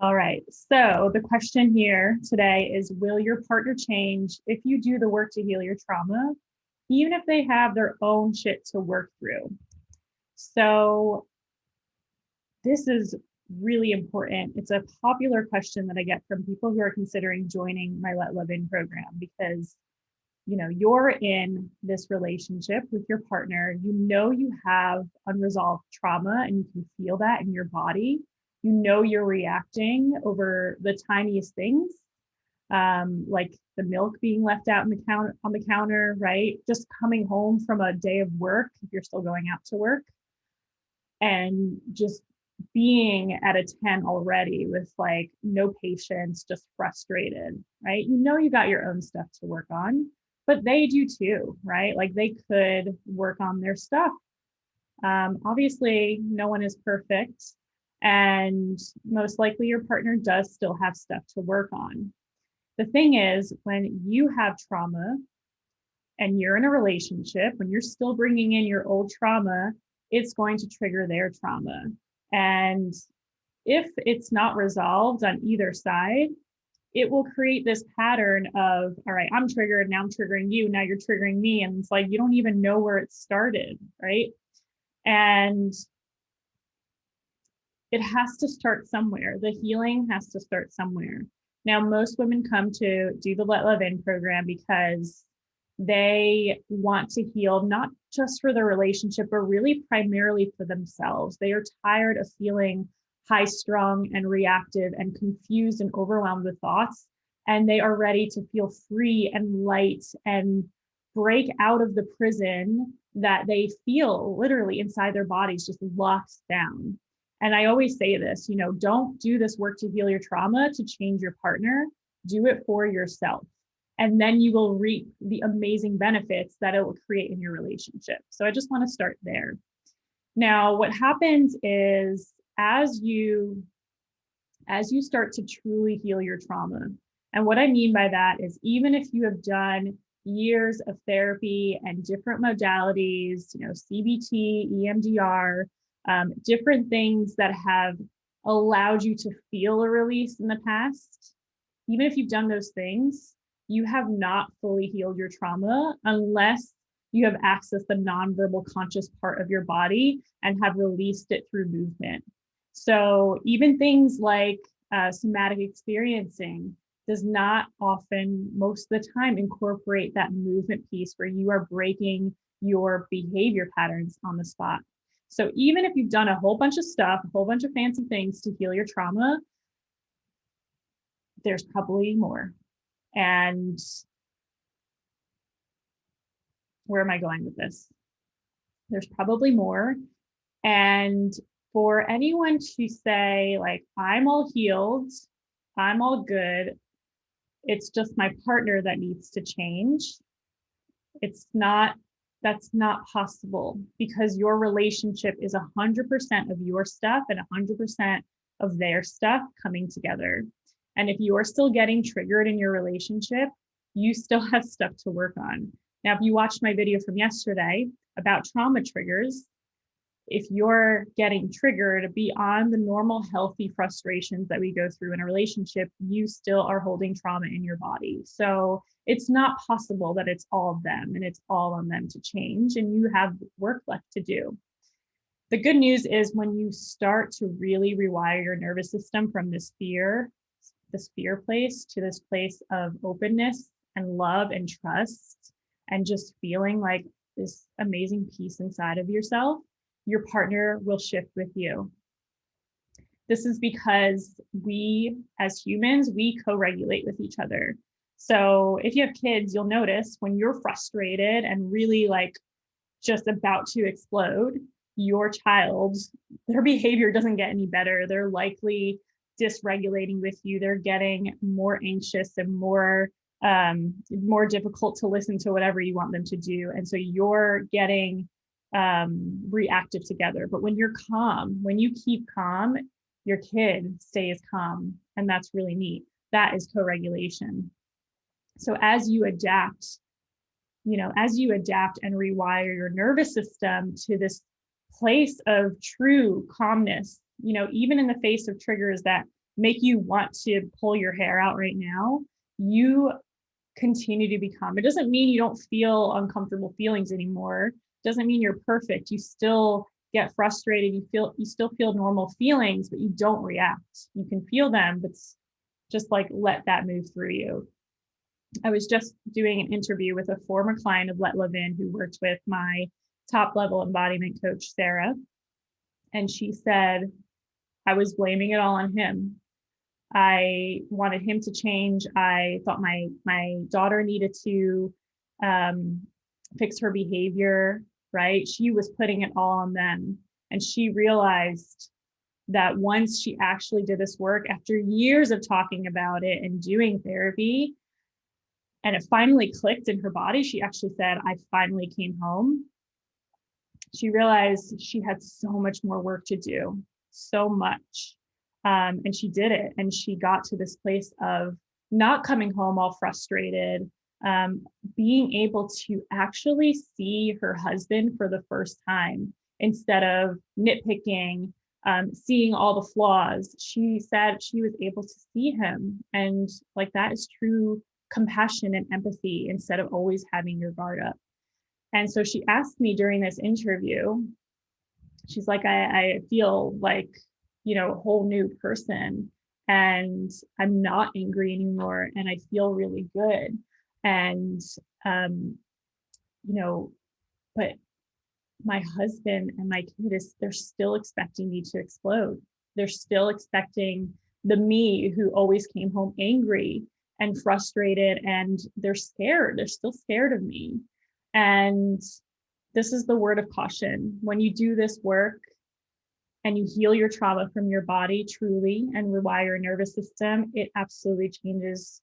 All right. So the question here today is, will your partner change if you do the work to heal your trauma, even if they have their own shit to work through? So this is really important. It's a popular question that I get from people who are considering joining my Let Love In program because you're in this relationship with your partner, you have unresolved trauma and you can feel that in your body. You're reacting over the tiniest things, like the milk being left out on the counter, right? Just coming home from a day of work, if you're still going out to work, and just being at a 10 already with like no patience, just frustrated, right? You got your own stuff to work on, but they do too, right? Like they could work on their stuff. Obviously, no one is perfect, and most likely your partner does still have stuff to work on. The thing is, when you have trauma and you're in a relationship, when you're still bringing in your old trauma, it's going to trigger their trauma. And if it's not resolved on either side, it will create this pattern of, all right, I'm triggered, now I'm triggering you, now you're triggering me. And it's like, you don't even know where it started, right? And it has to start somewhere. The healing has to start somewhere. Now, most women come to do the Let Love In program because they want to heal, not just for the relationship, but really primarily for themselves. They are tired of feeling high strung and reactive and confused and overwhelmed with thoughts. And they are ready to feel free and light and break out of the prison that they feel literally inside their bodies, just locked down. And I always say this, don't do this work to heal your trauma to change your partner. Do it for yourself. And then you will reap the amazing benefits that it will create in your relationship. So I just want to start there. Now, what happens is as you start to truly heal your trauma, and what I mean by that is even if you have done years of therapy and different modalities, CBT, EMDR, different things that have allowed you to feel a release in the past, even if you've done those things, you have not fully healed your trauma unless you have accessed the nonverbal conscious part of your body and have released it through movement. So even things like somatic experiencing does not often, most of the time, incorporate that movement piece where you are breaking your behavior patterns on the spot. So even if you've done a whole bunch of stuff, a whole bunch of fancy things to heal your trauma, there's probably more. And where am I going with this? There's probably more. And for anyone to say, like, I'm all healed, I'm all good, it's just my partner that needs to change, that's not possible, because your relationship is 100% of your stuff and 100% of their stuff coming together. And if you're still getting triggered in your relationship, you still have stuff to work on. Now, if you watched my video from yesterday about trauma triggers, if you're getting triggered beyond the normal healthy frustrations that we go through in a relationship, you still are holding trauma in your body. So it's not possible that it's all of them and it's all on them to change, and you have work left to do. The good news is when you start to really rewire your nervous system from this fear place to this place of openness and love and trust, and just feeling like this amazing peace inside of yourself, your partner will shift with you. This is because we, as humans, we co-regulate with each other. So if you have kids, you'll notice when you're frustrated and really like just about to explode, your child, their behavior doesn't get any better. They're likely dysregulating with you. They're getting more anxious and more difficult to listen to whatever you want them to do. And so you're getting reactive together. But when you're calm, when you keep calm, your kid stays calm. And that's really neat. That is co-regulation. So as you adapt and rewire your nervous system to this place of true calmness, even in the face of triggers that make you want to pull your hair out right now, you continue to become. It doesn't mean you don't feel uncomfortable feelings anymore. It doesn't mean you're perfect. You still get frustrated. You still feel normal feelings, but you don't react. You can feel them, but just like let that move through you. I was just doing an interview with a former client of Let Love In who worked with my top level embodiment coach, Sarah. And she said, I was blaming it all on him. I wanted him to change. I thought my daughter needed to fix her behavior, right? She was putting it all on them. And she realized that once she actually did this work, after years of talking about it and doing therapy, and it finally clicked in her body, she actually said, I finally came home. She realized she had so much more work to do, so much. And she did it. And she got to this place of not coming home all frustrated, being able to actually see her husband for the first time instead of nitpicking, seeing all the flaws. She said she was able to see him. And like that is true compassion and empathy instead of always having your guard up. And so she asked me during this interview, she's like, I feel like, a whole new person, and I'm not angry anymore, and I feel really good. And, but my husband and my kid they're still expecting me to explode. They're still expecting the me who always came home angry and frustrated, and they're scared. They're still scared of me. And this is the word of caution. When you do this work and you heal your trauma from your body truly and rewire your nervous system, it absolutely changes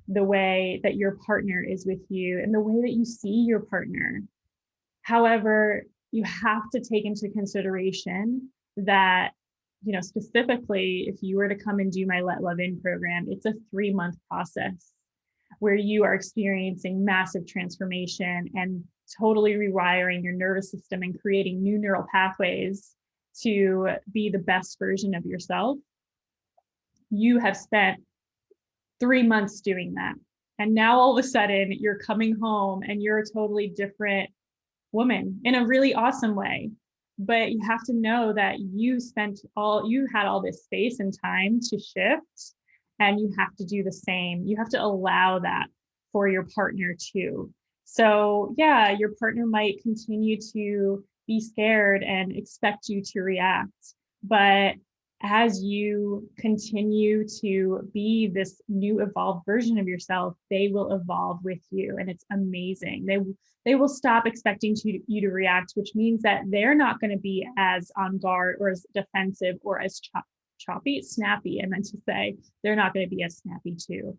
the way that your partner is with you and the way that you see your partner. However, you have to take into consideration that, specifically, if you were to come and do my Let Love In program, it's a 3-month process where you are experiencing massive transformation and totally rewiring your nervous system and creating new neural pathways to be the best version of yourself. You have spent 3 months doing that. And now all of a sudden you're coming home and you're a totally different woman in a really awesome way. But you have to know that you had all this space and time to shift, and you have to do the same. You have to allow that for your partner too. So yeah, your partner might continue to be scared and expect you to react. But as you continue to be this new evolved version of yourself, they will evolve with you. And it's amazing. They will stop expecting you to react, which means that they're not going to be as on guard or as defensive or as snappy. I meant to say, they're not going to be as snappy too.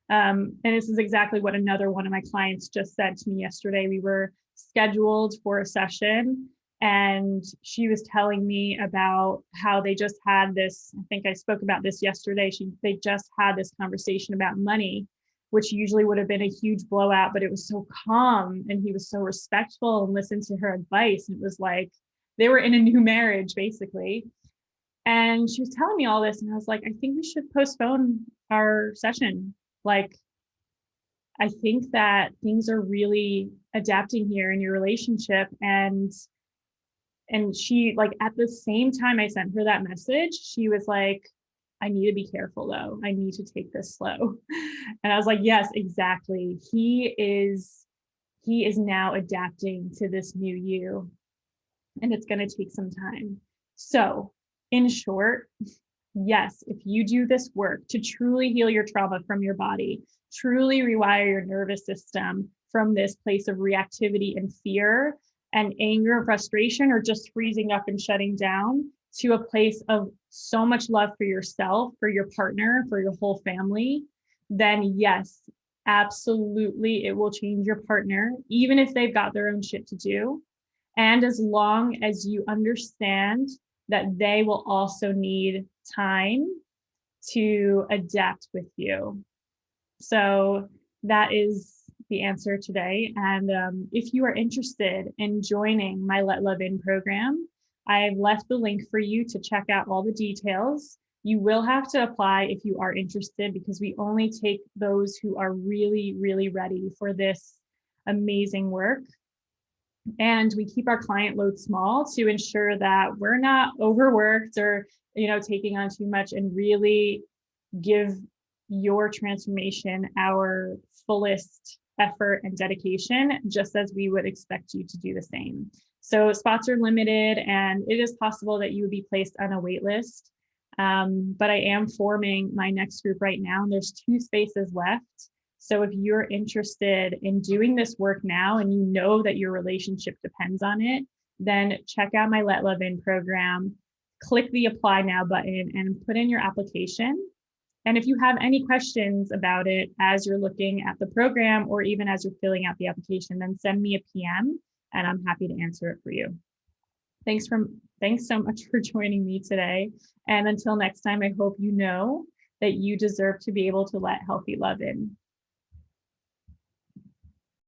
And this is exactly what another one of my clients just said to me yesterday. We were scheduled for a session, and she was telling me about how they just had this, I think I spoke about this yesterday. They just had this conversation about money, which usually would have been a huge blowout, but it was so calm and he was so respectful and listened to her advice. It was like they were in a new marriage, basically. And she was telling me all this, and I was like, I think we should postpone our session. Like, I think that things are really adapting here in your relationship. And she, like, at the same time I sent her that message, she was like, I need to be careful though. I need to take this slow. And I was like, yes, exactly. He is now adapting to this new you, and it's going to take some time. So in short, yes, if you do this work to truly heal your trauma from your body, truly rewire your nervous system from this place of reactivity and fear and anger and frustration, or just freezing up and shutting down, to a place of so much love for yourself, for your partner, for your whole family, then yes, absolutely, it will change your partner, even if they've got their own shit to do. And as long as you understand that they will also need time to adapt with you. So that is the answer today. And if you are interested in joining my Let Love In program, I've left the link for you to check out all the details. You will have to apply if you are interested, because we only take those who are really, really ready for this amazing work. And we keep our client load small to ensure that we're not overworked or, taking on too much, and really give your transformation our fullest effort and dedication, just as we would expect you to do the same. So spots are limited, and it is possible that you would be placed on a wait list. But I am forming my next group right now, and there's 2 spaces left. So if you're interested in doing this work now, and you know that your relationship depends on it, then check out my Let Love In program, click the apply now button, and put in your application. And if you have any questions about it as you're looking at the program, or even as you're filling out the application, then send me a PM and I'm happy to answer it for you. Thanks so much for joining me today. And until next time, I hope you know that you deserve to be able to let healthy love in.